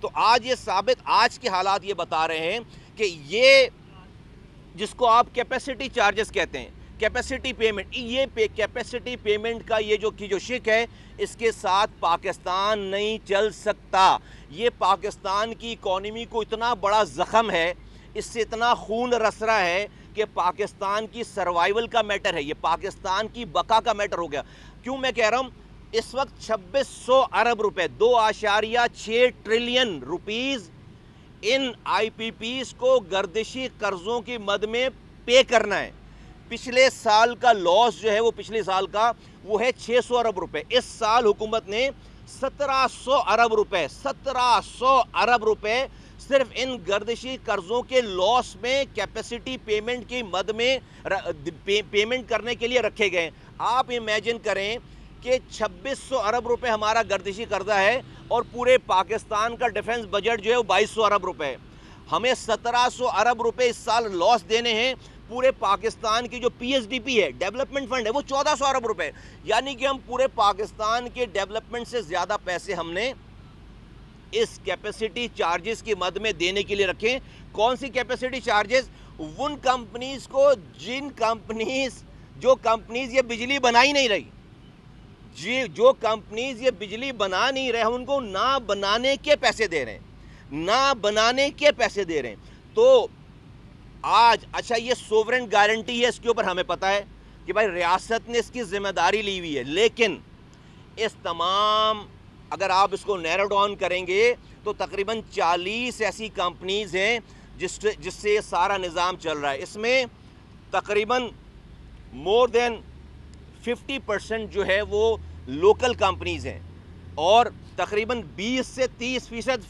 تو آج یہ ثابت آج کے حالات یہ بتا رہے ہیں کہ یہ جس کو آپ کیپیسٹی چارجز کہتے ہیں، کیپیسٹی پیمنٹ، یہ کیپیسٹی پیمنٹ کا یہ جو شک ہے، اس کے ساتھ پاکستان نہیں چل سکتا۔ یہ پاکستان کی اکانومی کو اتنا بڑا زخم ہے، اس سے اتنا خون رس رہا ہے کہ پاکستان کی سروائیول کا میٹر ہے، یہ پاکستان کی بقا کا میٹر ہو گیا۔ کیوں میں کہہ رہا ہوں؟ اس وقت 2600 ارب روپے، 2.6 ٹریلین روپیز ان آئی پی پیز کو گردشی قرضوں کی مد میں پے کرنا ہے۔ پچھلے سال کا لاس جو ہے وہ پچھلے سال کا وہ ہے 600 ارب روپے۔ اس سال حکومت نے 1700 ارب روپے صرف ان گردشی قرضوں کے لاس میں کیپیسٹی پیمنٹ کی مد میں پیمنٹ کرنے کے لیے رکھے گئے۔ آپ امیجن کریں کہ 2600 ارب روپے ہمارا گردشی قرضہ ہے اور پورے پاکستان کا ڈیفنس بجٹ جو ہے وہ 2200 ارب روپے ہے۔ ہمیں 1700 ارب روپے اس سال لاس دینے ہیں۔ پورے پاکستان کی جو پی ایس ڈی پی ہے، ڈیولپمنٹ فنڈ ہے، وہ 1400 ارب روپے، یعنی کہ ہم پورے پاکستان کے ڈیولپمنٹ سے زیادہ پیسے ہم نے اس کیپیسٹی چارجز کی مد میں دینے کے لیے رکھیں۔ کون سی کیپیسٹی چارجز؟ ان کمپنیز کو جو کمپنیز یہ بجلی بنا ہی نہیں رہی، جو کمپنیز یہ بجلی بنا نہیں رہے، ان کو نہ بنانے کے پیسے دے رہے ہیں، تو آج اچھا یہ سوورن گارنٹی ہے، اس کے اوپر ہمیں پتہ ہے کہ بھائی ریاست نے اس کی ذمہ داری لی ہوئی ہے، لیکن اس تمام اگر آپ اس کو نیرو ڈاؤن کریں گے تو تقریباً 40 ایسی کمپنیز ہیں جس سے یہ سارا نظام چل رہا ہے۔ اس میں تقریباً مور دین 50% جو ہے وہ لوکل کمپنیز ہیں اور تقریباً 20 سے 30%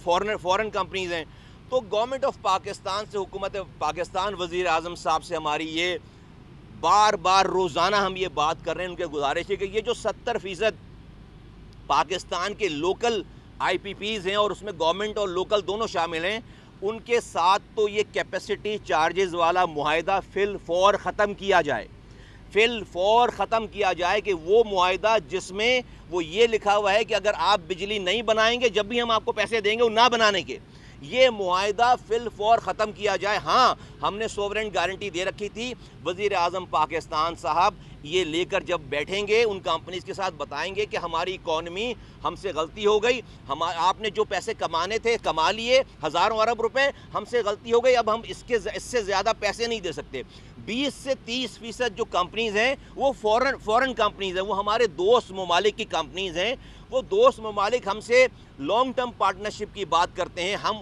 فورن کمپنیز ہیں۔ تو گورنمنٹ آف پاکستان سے، حکومت پاکستان، وزیر اعظم صاحب سے ہماری یہ بار بار روزانہ ہم یہ بات کر رہے ہیں، ان کے گزارش ہے کہ یہ جو 70% پاکستان کے لوکل آئی پی پیز ہیں اور اس میں گورنمنٹ اور لوکل دونوں شامل ہیں، ان کے ساتھ تو یہ کیپیسٹی چارجز والا معاہدہ فی الفور ختم کیا جائے کہ وہ معاہدہ جس میں وہ یہ لکھا ہوا ہے کہ اگر آپ بجلی نہیں بنائیں گے، جب بھی ہم آپ کو پیسے دیں گے وہ نہ بنانے کے، یہ معاہدہ فی الفور ختم کیا جائے۔ ہاں، ہم نے سوورن گارنٹی دے رکھی تھی، وزیر اعظم پاکستان صاحب یہ لے کر جب بیٹھیں گے ان کمپنیز کے ساتھ بتائیں گے کہ ہماری اکانومی، ہم سے غلطی ہو گئی، آپ نے جو پیسے کمانے تھے کما لیے، ہزاروں ارب روپے، ہم سے غلطی ہو گئی، اب ہم اس سے زیادہ پیسے نہیں دے سکتے۔ 20 سے 30% جو کمپنیز ہیں وہ فورن کمپنیز ہیں، وہ ہمارے دوست ممالک کی کمپنیز ہیں۔ وہ دوست ممالک ہم سے لانگ ٹرم پارٹنرشپ کی بات کرتے ہیں، ہم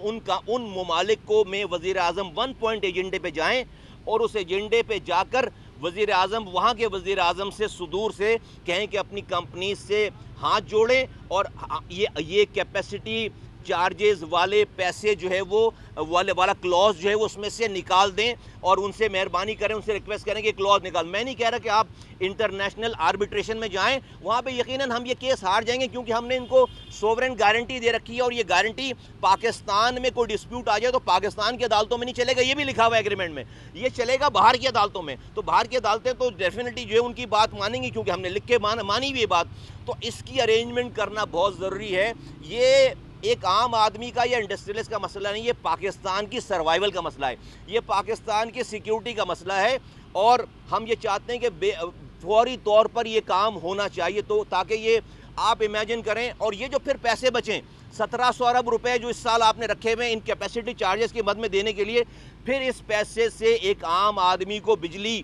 ان ممالک کو میں وزیر اعظم 1 پوائنٹ ایجنڈے پہ جائیں اور اس ایجنڈے پہ جا کر وزیر اعظم، وہاں کے وزیر اعظم سے صدور سے کہیں کہ اپنی کمپنیز سے ہاتھ جوڑیں اور یہ کیپیسٹی چارجز والے پیسے جو ہے وہ والا کلوز جو ہے وہ اس میں سے نکال دیں اور ان سے مہربانی کریں، ان سے ریکویسٹ کریں کہ کلوز نکال۔ میں نہیں کہہ رہا کہ آپ انٹرنیشنل آربیٹریشن میں جائیں، وہاں پہ یقیناً ہم یہ کیس ہار جائیں گے کیونکہ ہم نے ان کو سوورن گارنٹی دے رکھی ہے اور یہ گارنٹی پاکستان میں کوئی ڈسپیوٹ آ جائے تو پاکستان کی عدالتوں میں نہیں چلے گا، یہ بھی لکھا ہوا ہے ایگریمنٹ میں، یہ چلے گا باہر کی عدالتوں میں۔ تو باہر کی عدالتیں تو ڈیفینیٹلی جو ہے ان کی بات مانیں گی کیونکہ ہم نے لکھ کے مانی ہوئی بات، تو اس کی ارینجمنٹ کرنا بہت ضروری ہے۔ یہ ایک عام آدمی کا یا انڈسٹریلسٹ کا مسئلہ نہیں، یہ پاکستان کی سروائیول کا مسئلہ ہے، یہ پاکستان کی سیکیورٹی کا مسئلہ ہے اور ہم یہ چاہتے ہیں کہ فوری طور پر یہ کام ہونا چاہیے تو تاکہ یہ آپ امیجن کریں اور یہ جو پھر پیسے بچیں 1700 ارب روپے جو اس سال آپ نے رکھے ہوئے ان کیپیسٹی چارجز کی مد میں دینے کے لیے، پھر اس پیسے سے ایک عام آدمی کو بجلی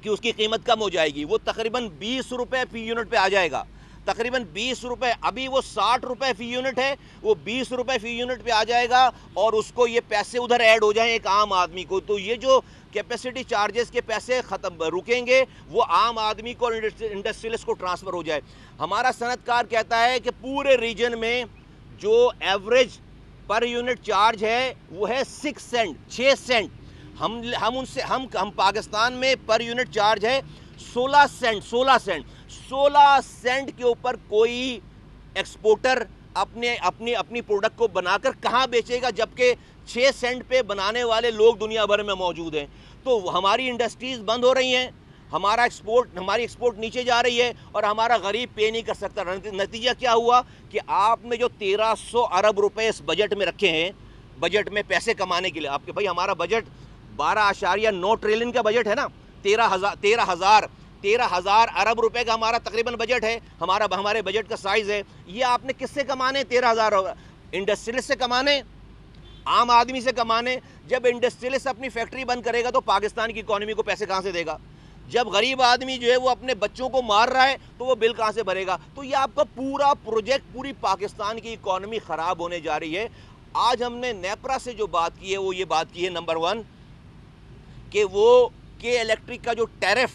کی اس کی قیمت کم ہو جائے گی، وہ تقریباً 20 روپے فی یونٹ پہ آ جائے گا، تقریباً 20 روپے، ابھی وہ 60 روپے فی یونٹ ہے، وہ 20 روپے فی یونٹ پہ آ جائے گا اور اس کو یہ پیسے ادھر ایڈ ہو جائیں ایک عام آدمی کو، تو یہ جو کیپیسٹی چارجز کے پیسے رکیں گے وہ عام آدمی کو انڈسٹریلسٹ کو ٹرانسفر ہو جائے۔ ہمارا صنعت کار کہتا ہے کہ پورے ریجن میں جو ایوریج پر یونٹ چارج ہے وہ ہے 6 سینٹ، ہم پاکستان میں پر یونٹ چارج ہے 16 سینٹ کے اوپر کوئی ایکسپورٹر اپنی پروڈکٹ کو بنا کر کہاں بیچے گا جبکہ 6 سینٹ پہ بنانے والے لوگ دنیا بھر میں موجود ہیں۔ تو ہماری انڈسٹریز بند ہو رہی ہیں، ہماری ایکسپورٹ نیچے جا رہی ہے اور ہمارا غریب پے نہیں کر سکتا. نتیجہ کیا ہوا کہ آپ نے جو 1300 ارب روپے اس بجٹ میں رکھے ہیں, بجٹ میں پیسے کمانے کے لیے, آپ کے بھائی ہمارا بجٹ 12.9 ٹریلین کا بجٹ ہے نا, 13,000 ارب روپے کا ہمارا تقریباً بجٹ ہے, ہمارے بجٹ کا سائز ہے. یہ آپ نے کس سے کمانے 13,000؟ انڈسٹریلسٹ سے کمانے, عام آدمی سے کمانے. جب انڈسٹریلسٹ اپنی فیکٹری بند کرے گا تو پاکستان کی اکانومی کو پیسے کہاں سے دے گا؟ جب غریب آدمی جو ہے وہ اپنے بچوں کو مار رہا ہے تو وہ بل کہاں سے بھرے گا؟ تو یہ آپ کا پورا پروجیکٹ پوری پاکستان کی اکانومی خراب ہونے جا رہی ہے. آج ہم نے نیپرا سے جو بات کی ہے وہ یہ بات کی ہے نمبر 1 کہ وہ کے الیکٹرک کا جو ٹیرف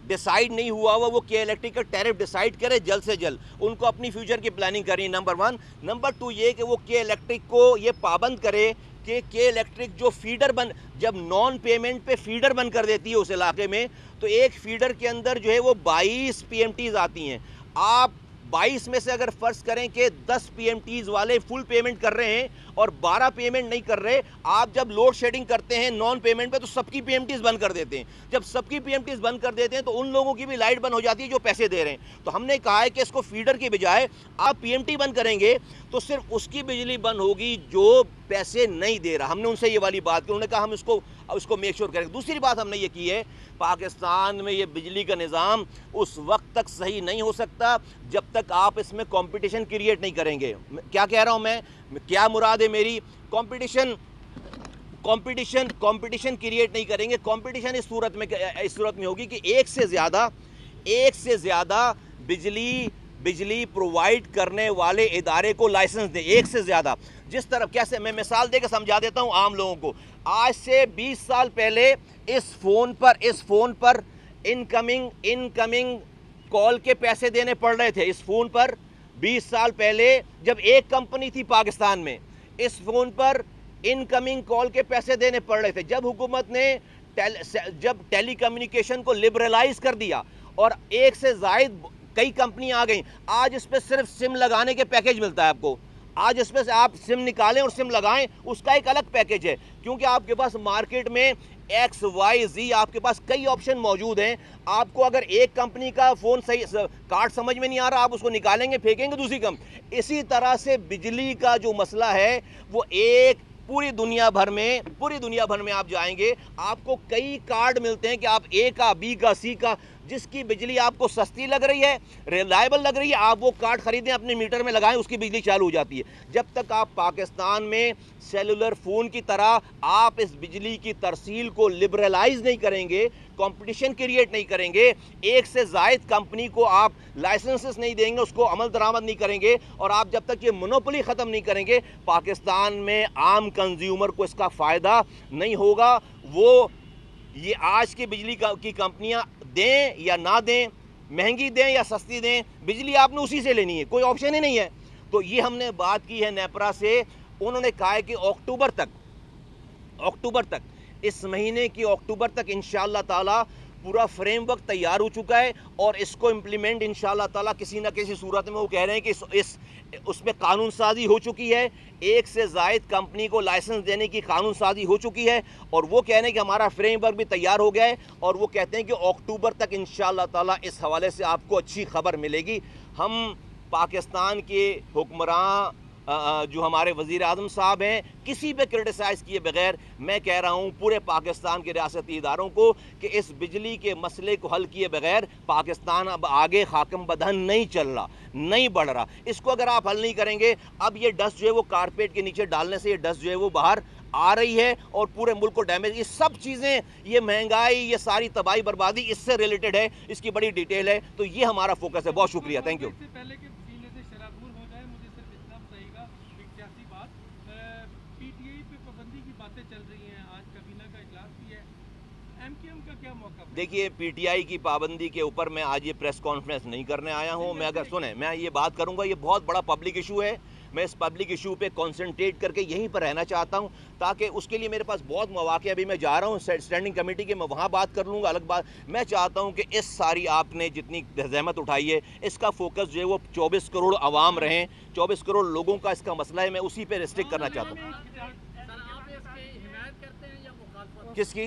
ڈیسائیڈ نہیں ہوا وہ کے الیکٹرک کا ٹیرف ڈیسائیڈ کرے جلد سے جلد. ان کو اپنی فیوچر کی پلاننگ کرنی نمبر 1. نمبر 2 یہ کہ وہ کے الیکٹرک کو یہ پابند کرے کہ کے الیکٹرک جو فیڈر جب نان پیمنٹ پہ فیڈر بند کر دیتی ہے اس علاقے میں, تو ایک فیڈر کے اندر جو ہے وہ 22 پی ایم ٹیز آتی ہیں. آپ 22 میں سے اگر فرض کریں کہ 10 پی ایم ٹیز والے فل پیمنٹ کر رہے ہیں اور 12 پیمنٹ نہیں کر رہے, آپ جب لوڈ شیڈنگ کرتے ہیں نان پیمنٹ پہ تو سب کی پی ایم ٹیز بند کر دیتے ہیں. جب سب کی پی ایم ٹیز بند کر دیتے ہیں تو ان لوگوں کی بھی لائٹ بند ہو جاتی ہے جو پیسے دے رہے ہیں. تو ہم نے کہا ہے کہ اس کو فیڈر کی بجائے آپ پی ایم ٹی بند کریں گے تو صرف اس کی بجلی بند ہوگی جو پیسے نہیں دے رہا. ہم نے ان سے یہ والی بات کی, انہوں نے کہا ہم اس کو میک شور کریں گے. دوسری بات ہم نے یہ کی ہے, پاکستان میں یہ بجلی کا نظام اس وقت تک صحیح نہیں ہو سکتا جب تک آپ اس میں کمپٹیشن کریٹ نہیں کریں گے. کیا کہہ رہا ہوں میں, کیا مراد ہے میری؟ کمپٹیشن کریٹ نہیں کریں گے. کمپٹیشن اس صورت میں ہوگی کہ ایک سے زیادہ بجلی پرووائڈ کرنے ادارے ادارے کو لائسنس دیں, ایک سے زیادہ. جس طرح کیسے, میں مثال دے کے سمجھا دیتا ہوں عام لوگوں کو. آج سے 20 سال پہلے اس فون پر انکمنگ کال کے پیسے دینے پڑ رہے تھے. اس فون پر 20 سال پہلے جب ایک کمپنی تھی پاکستان میں, اس فون پر انکمنگ کال کے پیسے دینے پڑ رہے تھے. جب حکومت نے جب ٹیلی کمیونیکیشن کو لبرلائز کر دیا اور ایک سے زائد کئی کمپنیاں آ گئیں, آج اس پہ صرف سم لگانے کے پیکیج ملتا ہے آپ کو. آج اس پہ سے آپ سم نکالیں اور سم لگائیں, اس کا ایک الگ پیکیج ہے, کیونکہ آپ کے پاس مارکیٹ میں ایکس وائی زی آپ کے پاس کئی آپشن موجود ہیں. آپ کو اگر ایک کمپنی کا فون صحیح کارڈ سمجھ میں نہیں آ رہا, آپ اس کو نکالیں گے پھینکیں گے دوسری اسی طرح سے بجلی کا جو مسئلہ ہے وہ پوری دنیا بھر میں آپ جائیں گے, آپ کو کئی کارڈ ملتے ہیں کہ آپ اے کا, بی کا, سی کا, جس کی بجلی آپ کو سستی لگ رہی ہے, ریلائبل لگ رہی ہے, آپ وہ کارڈ خریدیں, اپنے میٹر میں لگائیں, اس کی بجلی چالو ہو جاتی ہے. جب تک آپ پاکستان میں سیلولر فون کی طرح آپ اس بجلی کی ترسیل کو لبرلائز نہیں کریں گے, کمپٹیشن کریٹ نہیں کریں گے, ایک سے زائد کمپنی کو آپ لائسنسز نہیں دیں گے, اس کو عمل درآمد نہیں کریں گے, اور آپ جب تک یہ مونوپولی ختم نہیں کریں گے, پاکستان میں عام کنزیومر کو اس کا فائدہ نہیں ہوگا. وہ یہ آج کی بجلی کی کمپنیاں دیں یا نہ دیں, مہنگی دیں یا سستی دیں, بجلی آپ نے اسی سے لینی ہے, کوئی آپشن ہی نہیں ہے. تو یہ ہم نے بات کی ہے نیپرا سے. انہوں نے کہا ہے کہ اکتوبر تک اس مہینے کی اکتوبر تک انشاءاللہ تعالی پورا فریم ورک تیار ہو چکا ہے, اور اس کو امپلیمنٹ انشاءاللہ تعالی کسی نہ کسی صورت میں وہ کہہ رہے ہیں کہ اس پہ قانون سازی ہو چکی ہے, ایک سے زائد کمپنی کو لائسنس دینے کی قانون سازی ہو چکی ہے, اور وہ کہہ رہے ہیں کہ ہمارا فریم ورک بھی تیار ہو گیا ہے, اور وہ کہتے ہیں کہ اکتوبر تک انشاءاللہ تعالی اس حوالے سے آپ کو اچھی خبر ملے گی. ہم پاکستان کے حکمراں جو ہمارے وزیر اعظم صاحب ہیں, کسی پہ کرٹیسائز کیے بغیر میں کہہ رہا ہوں پورے پاکستان کے ریاستی اداروں کو کہ اس بجلی کے مسئلے کو حل کیے بغیر پاکستان اب آگے خاکم بدہن نہیں چل رہا, نہیں بڑھ رہا. اس کو اگر آپ حل نہیں کریں گے, اب یہ ڈسٹ جو ہے وہ کارپیٹ کے نیچے ڈالنے سے یہ ڈسٹ جو ہے وہ باہر آ رہی ہے اور پورے ملک کو ڈیمیج, یہ سب چیزیں, یہ مہنگائی, یہ ساری تباہی بربادی اس سے ریلیٹڈ ہے, اس کی بڑی ڈیٹیل ہے. تو یہ ہمارا فوکس ہے. بہت شکریہ, تھینک یو. دیکھیے, پی ٹی آئی کی پابندی کے اوپر میں آج یہ پریس کانفرنس نہیں کرنے آیا ہوں. میں اگر سنیں, میں یہ بات کروں گا, یہ بہت بڑا پبلک ایشو ہے, میں اس پبلک ایشو پہ کنسنٹریٹ کر کے یہیں پر رہنا چاہتا ہوں, تاکہ اس کے لیے میرے پاس بہت مواقع, ابھی میں جا رہا ہوں اسٹینڈنگ کمیٹی کے, میں وہاں بات کر لوں گا, الگ بات. میں چاہتا ہوں کہ اس ساری آپ نے جتنی زحمت اٹھائی ہے, اس کا فوکس جو ہے وہ 24 کروڑ عوام رہیں, 24 کروڑ لوگوں کا اس کا مسئلہ ہے, میں اسی پہ ریسٹرکٹ کرنا چاہتا ہوں. کس کی؟